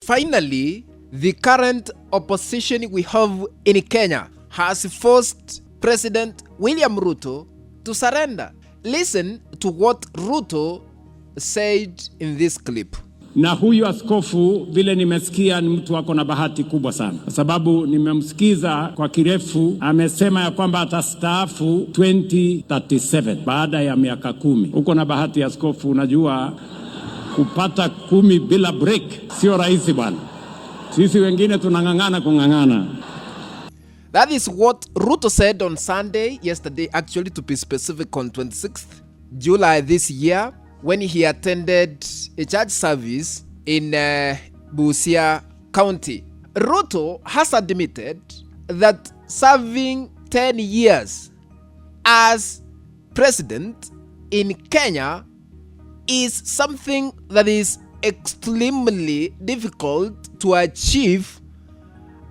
Finally, the current opposition we have in Kenya has forced President William Ruto to surrender. Listen to what Ruto said in this clip. Na huyu askofu vile nimesikia ni mtu wako na bahati kubwa sana, kwa sababu nimemsikiza kwa kirefu. Amesema ya kwamba atastaafu 2037 baada ya miaka 10. Uko na bahati askofu, unajua kupata 10 bila break sio rahisi bwana. Sisi wengine tunangangana kungangana. That is what Ruto said on Sunday, yesterday actually, to be specific, on 26th July this year, when he attended a church service in Busia County. Ruto has admitted that serving 10 years as president in Kenya is something that is extremely difficult to achieve,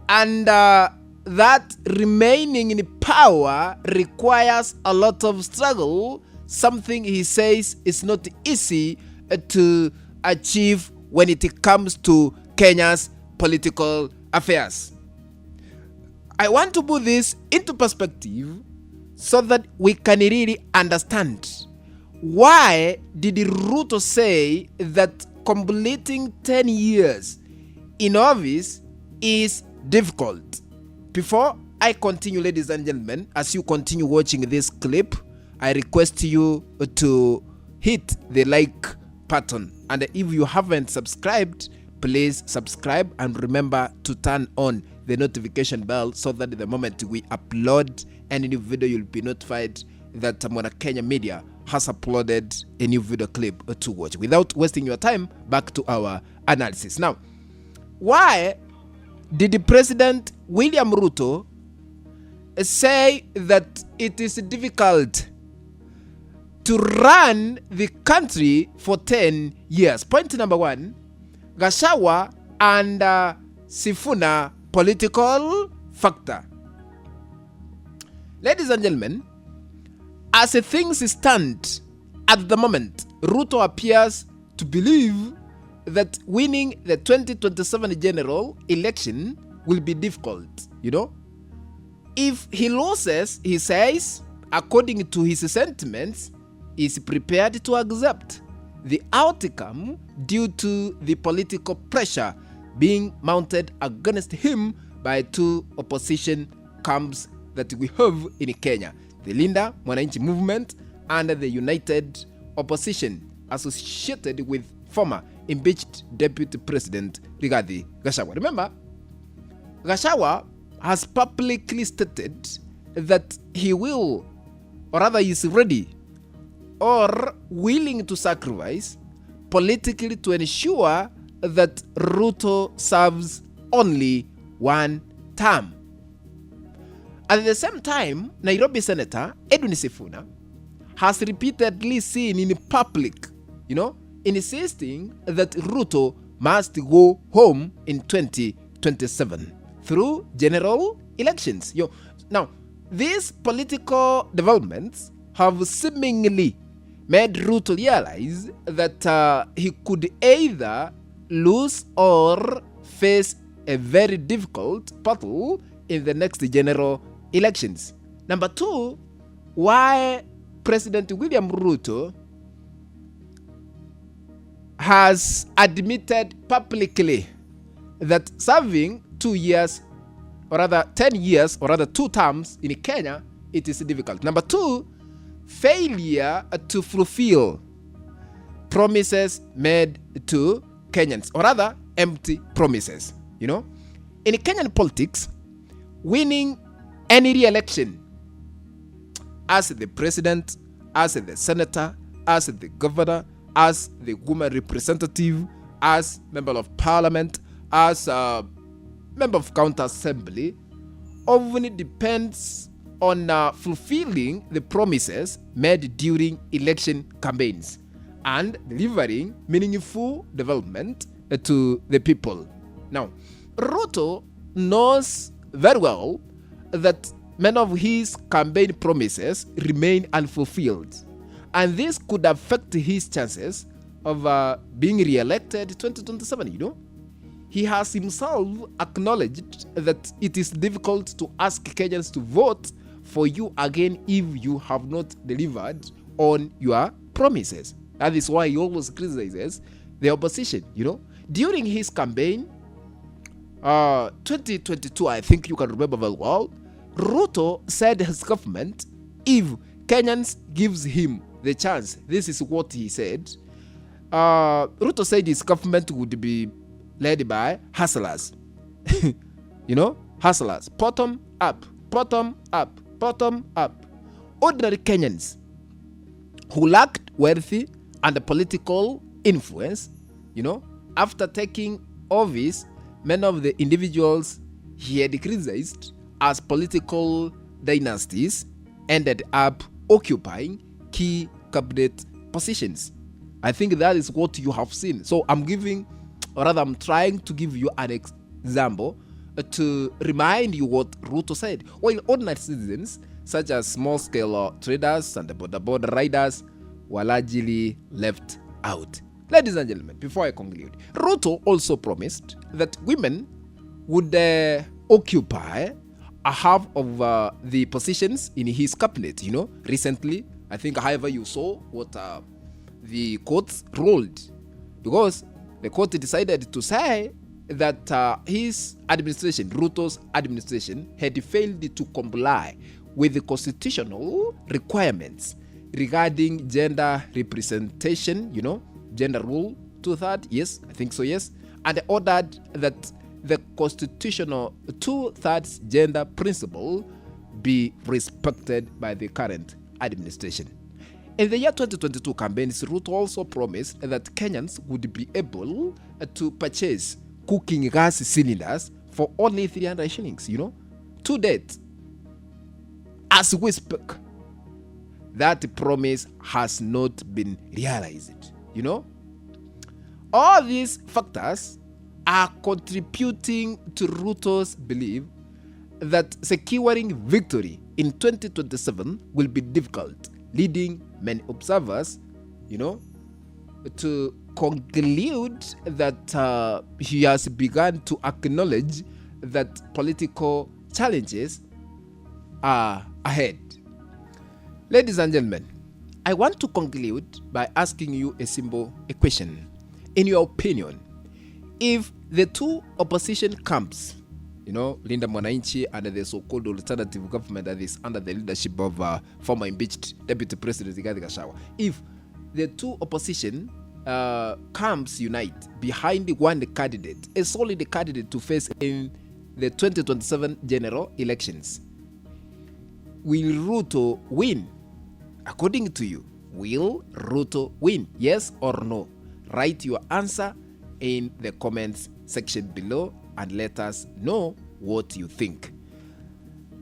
and that remaining in power requires a lot of struggle, something he says is not easy to achieve when it comes to Kenya's political affairs. I want to put this into perspective so that we can really understand why did Ruto say that completing 10 years in office is difficult. Before I continue, ladies and gentlemen, as you continue watching this clip, I request you to hit the like button, and if you haven't subscribed, please subscribe, and remember to turn on the notification bell so that the moment we upload any new video, you'll be notified that Mwana Kenya Media has uploaded a new video clip to watch. Without wasting your time, back to our analysis. Now, why did the President William Ruto say that it is difficult to run the country for 10 years? Point number one, Gachagua and Sifuna political factor. Ladies and gentlemen, as things stand at the moment, Ruto appears to believe that winning the 2027 general election will be difficult. You know, if he loses, he says, according to his sentiments, is prepared to accept the outcome due to the political pressure being mounted against him by two opposition camps that we have in Kenya: the Linda Mwananchi movement and the United Opposition associated with former impeached Deputy President Rigathi Gachagua. Remember, Gachagua has publicly stated that he will, or rather is ready or willing to sacrifice politically to ensure that Ruto serves only one term. At the same time, Nairobi Senator Edwin Sifuna has repeatedly seen in public, insisting that Ruto must go home in 2027 through general elections. Now, these political developments have seemingly made Ruto realize that he could either lose or face a very difficult battle in the next general elections. Number two, why President William Ruto has admitted publicly that serving 2 years, or rather 10 years, or rather 2 terms in Kenya, it is difficult. Number two, failure to fulfill promises made to Kenyans, or rather empty promises. In Kenyan politics, winning any re-election as the president, as the senator, as the governor, as the woman representative, as member of parliament, as a member of county assembly, often depends on fulfilling the promises made during election campaigns and delivering meaningful development to the people. Now, Ruto knows very well that many of his campaign promises remain unfulfilled, and this could affect his chances of being re-elected 2027. he has himself acknowledged that it is difficult to ask Kenyans to vote for you again if you have not delivered on your promises. That is why he always criticizes the opposition, During his campaign, 2022, I think you can remember very well, Ruto said his government, if Kenyans gives him the chance, this is what he said, Ruto said his government would be led by hustlers. Hustlers. Bottom up, bottom up, bottom up. Ordinary Kenyans who lacked wealthy and political influence, after taking office, many of the individuals he had criticized as political dynasties ended up occupying key cabinet positions. I think that is what you have seen. So I'm trying to give you an example to remind you what Ruto said. While ordinary citizens, such as small-scale traders and the border riders, were largely left out. Ladies and gentlemen, before I conclude, Ruto also promised that women would occupy a half of the positions in his cabinet. Recently, I think, however, you saw what the courts ruled, because the court decided to say that his administration, Ruto's administration, had failed to comply with the constitutional requirements regarding gender representation, gender rule 2/3, yes, I think so, yes, and ordered that the constitutional 2/3 gender principle be respected by the current administration. In the year 2022 campaigns, Ruto also promised that Kenyans would be able to purchase cooking gas cylinders for only 300 shillings, To date, as we speak, that promise has not been realized, All these factors are contributing to Ruto's belief that securing victory in 2027 will be difficult, leading many observers, to conclude that he has begun to acknowledge that political challenges are ahead. Ladies and gentlemen, I want to conclude by asking you a simple question. In your opinion, if the two opposition camps, Linda Mwananchi and the so-called alternative government that is under the leadership of former impeached Deputy President Rigathi Gachagua, if the two opposition camps unite behind one candidate, a solid candidate to face in the 2027 general elections, will Ruto win? According to you, will Ruto win? Yes or no? Write your answer in the comments section below and let us know what you think.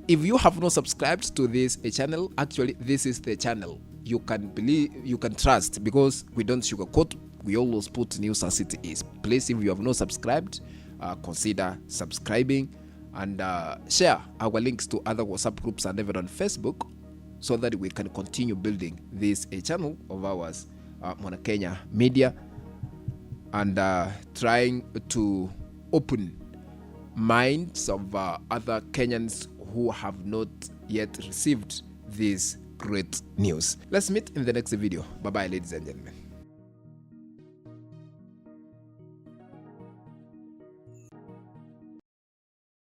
If you have not subscribed to this channel, actually this is the channel you can trust, because we don't sugarcoat, we always put news as it is. Please, if you have not subscribed, consider subscribing and share our links to other WhatsApp groups and even on Facebook, so that we can continue building this channel of ours, Mwana Kenya Media, and trying to open minds of other Kenyans who have not yet received this great news. Let's meet in the next video. Bye bye, ladies and gentlemen.